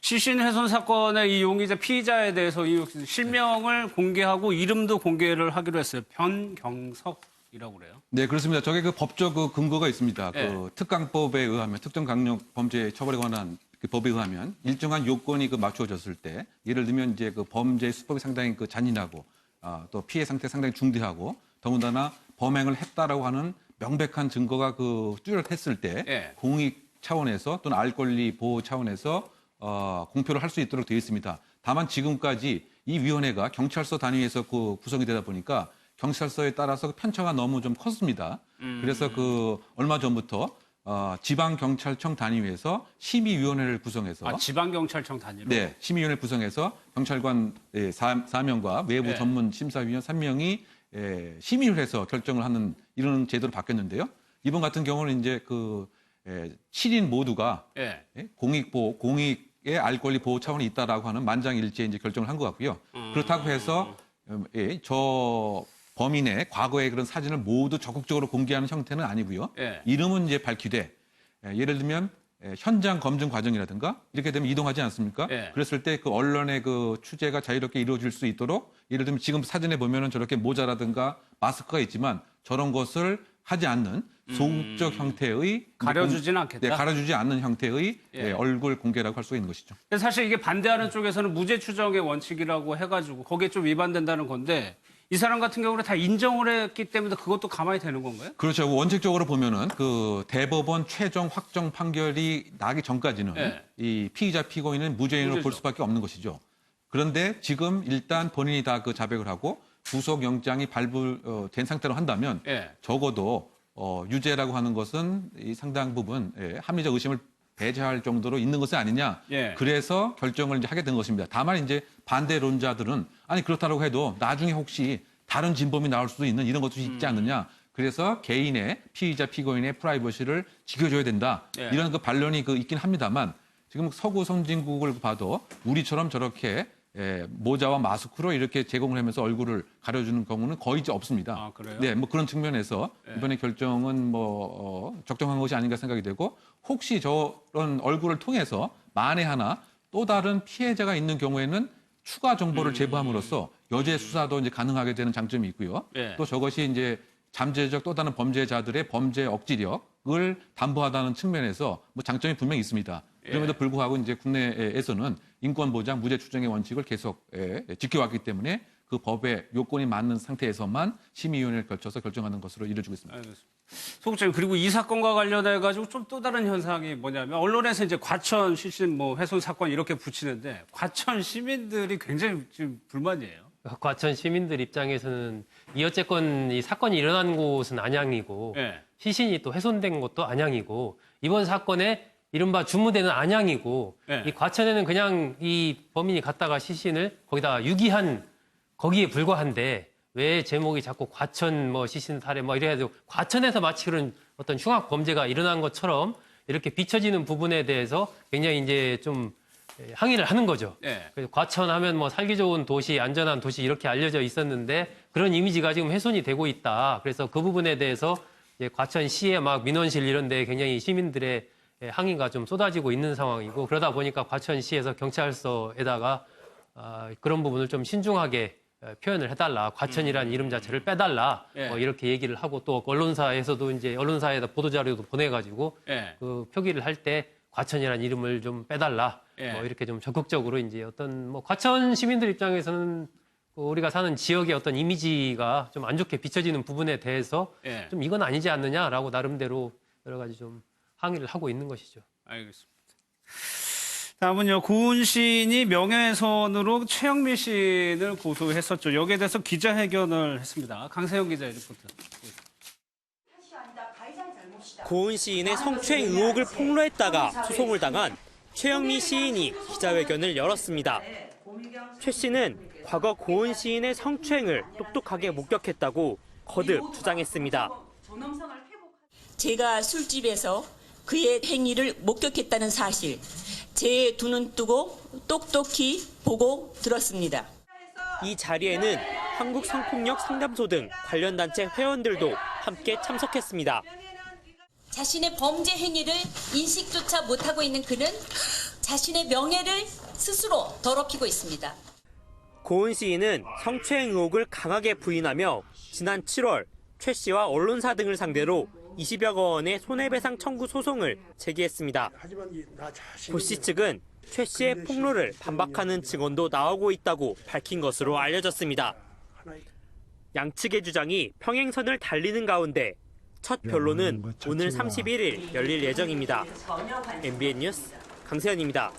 시신 훼손 사건의 이 용의자 피의자에 대해서 이 실명을 공개하고 이름도 공개를 하기로 했어요. 변경석이라고 그래요. 네, 그렇습니다. 저게 그 법적 그 근거가 있습니다. 네. 그 특강법에 의하면 특정강력 범죄 처벌에 관한 그 법에 의하면 일정한 요건이 그 맞추어졌을 때, 예를 들면 이제 그 범죄 수법이 상당히 그 잔인하고 또 피해 상태 상당히 중대하고 더군다나 범행을 했다라고 하는 명백한 증거가 그 뚜렷했을 때 네. 공익 차원에서 또는 알 권리 보호 차원에서 공표를 할 수 있도록 되어 있습니다. 다만 지금까지 이 위원회가 경찰서 단위에서 그 구성이 되다 보니까 경찰서에 따라서 편차가 너무 좀 컸습니다. 그래서 그 얼마 전부터 지방경찰청 단위에서 심의위원회를 구성해서 지방경찰청 단위로? 네, 심의위원회를 구성해서 경찰관 4명과 외부 네. 전문 심사위원 3명이 심의를 해서 결정을 하는 이런 제도로 바뀌었는데요. 이번 같은 경우는 이제 그 7인 모두가 네. 공익의 알 권리 보호 차원이 있다라고 하는 만장일치의 이제 결정을 한 것 같고요. 그렇다고 해서 저 범인의 과거의 그런 사진을 모두 적극적으로 공개하는 형태는 아니고요. 네. 이름은 이제 밝히되 예를 들면 현장 검증 과정이라든가 이렇게 되면 이동하지 않습니까? 네. 그랬을 때 그 언론의 그 취재가 자유롭게 이루어질 수 있도록 예를 들면 지금 사진에 보면은 저렇게 모자라든가 마스크가 있지만 저런 것을 하지 않는 소극적 형태의 가려주지는 않겠다. 네, 가려주지 않는 형태의 예. 얼굴 공개라고 할 수가 있는 것이죠. 사실 이게 반대하는 쪽에서는 무죄 추정의 원칙이라고 해가지고 거기에 좀 위반된다는 건데 이 사람 같은 경우는 다 인정을 했기 때문에 그것도 가만히 되는 건가요? 그렇죠. 원칙적으로 보면은 그 대법원 최종 확정 판결이 나기 전까지는 네. 이 피의자 피고인은 무죄인으로 무죄죠. 볼 수밖에 없는 것이죠. 그런데 지금 일단 본인이 다 그 자백을 하고 구속영장이 발부된 상태로 한다면 네. 적어도 유죄라고 하는 것은 이 상당 부분 합리적 의심을 배제할 정도로 있는 것이 아니냐. 예. 그래서 결정을 이제 하게 된 것입니다. 다만 이제 반대론자들은 아니 그렇다고 해도 나중에 혹시 다른 진범이 나올 수도 있는 이런 것도 있지 않느냐. 그래서 개인의 피의자 피고인의 프라이버시를 지켜줘야 된다. 예. 이런 그 반론이 그 있긴 합니다만 지금 서구 선진국을 봐도 우리처럼 저렇게 모자와 마스크로 이렇게 제공을 하면서 얼굴을 가려주는 경우는 거의 이제 없습니다. 아, 그래요? 네, 뭐 그런 측면에서 이번에 결정은 뭐 적정한 것이 아닌가 생각이 되고 혹시 저런 얼굴을 통해서 만에 하나 또 다른 피해자가 있는 경우에는 추가 정보를 제보함으로써 여죄 수사도 이제 가능하게 되는 장점이 있고요. 예. 또 저것이 이제 잠재적 또 다른 범죄자들의 범죄 억지력을 담보하다는 측면에서 뭐 장점이 분명히 있습니다. 그럼에도 불구하고 이제 국내에서는 인권 보장, 무죄 추정의 원칙을 계속 지켜왔기 때문에 그 법의 요건이 맞는 상태에서만 심의위원회를 거쳐서 결정하는 것으로 이루어지고 있습니다. 알겠습니다. 소국장님, 그리고 이 사건과 관련해가지고 좀 또 다른 현상이 뭐냐면 언론에서 이제 과천 시신 뭐 훼손 사건 이렇게 붙이는데 과천 시민들이 굉장히 지금 불만이에요. 과천 시민들 입장에서는 이 어쨌건 이 사건이 일어난 곳은 안양이고 예. 시신이 또 훼손된 곳도 안양이고 이번 사건에 이른바 주무대는 안양이고 예. 이 과천에는 그냥 이 범인이 갖다가 시신을 거기다 유기한 거기에 불과한데 왜 제목이 자꾸 과천 뭐 시신 살해 뭐 이래야 되고 과천에서 마치 그런 어떤 흉악 범죄가 일어난 것처럼 이렇게 비춰지는 부분에 대해서 굉장히 이제 좀 항의를 하는 거죠. 예. 그래서 과천하면 뭐 살기 좋은 도시, 안전한 도시 이렇게 알려져 있었는데 그런 이미지가 지금 훼손이 되고 있다. 그래서 그 부분에 대해서 이제 과천시에 막 민원실 이런 데 굉장히 시민들의 항의가 좀 쏟아지고 있는 상황이고 그러다 보니까 과천시에서 경찰서에다가 그런 부분을 좀 신중하게 표현을 해달라. 과천이라는 이름 자체를 빼달라. 예. 뭐 이렇게 얘기를 하고 또 언론사에서도 이제 언론사에다 보도자료도 보내가지고 예. 그 표기를 할 때 과천이라는 이름을 좀 빼달라. 예. 뭐 이렇게 좀 적극적으로 이제 어떤 뭐 과천 시민들 입장에서는 그 우리가 사는 지역의 어떤 이미지가 좀 안 좋게 비춰지는 부분에 대해서 예. 좀 이건 아니지 않느냐라고 나름대로 여러 가지 좀 항의를 하고 있는 것이죠. 알겠습니다. 다음은요, 고은 시인이 명예훼손으로 최영미 시인을 고소했었죠. 여기에 대해서 기자회견을 했습니다. 강세영 기자의 리포트. 고은 시인의 성추행 의혹을 폭로했다가 소송을 당한 최영미 시인이 기자회견을 열었습니다. 최 씨는 과거 고은 시인의 성추행을 똑똑하게 목격했다고 거듭 주장했습니다. 제가 술집에서 그의 행위를 목격했다는 사실, 제 두 눈 뜨고 똑똑히 보고 들었습니다. 이 자리에는 한국성폭력 상담소 등 관련 단체 회원들도 함께 참석했습니다. 자신의 범죄 행위를 인식조차 못하고 있는 그는 자신의 명예를 스스로 더럽히고 있습니다. 고은 시인은 성추행 의혹을 강하게 부인하며 지난 7월 최 씨와 언론사 등을 상대로 20여 원의 손해배상 청구 소송을 제기했습니다. 고 씨 측은 최 씨의 폭로를 반박하는 증언도 나오고 있다고 밝힌 것으로 알려졌습니다. 양측의 주장이 평행선을 달리는 가운데 첫 변론은 오늘 31일 열릴 예정입니다. MBN 뉴스 강세현입니다.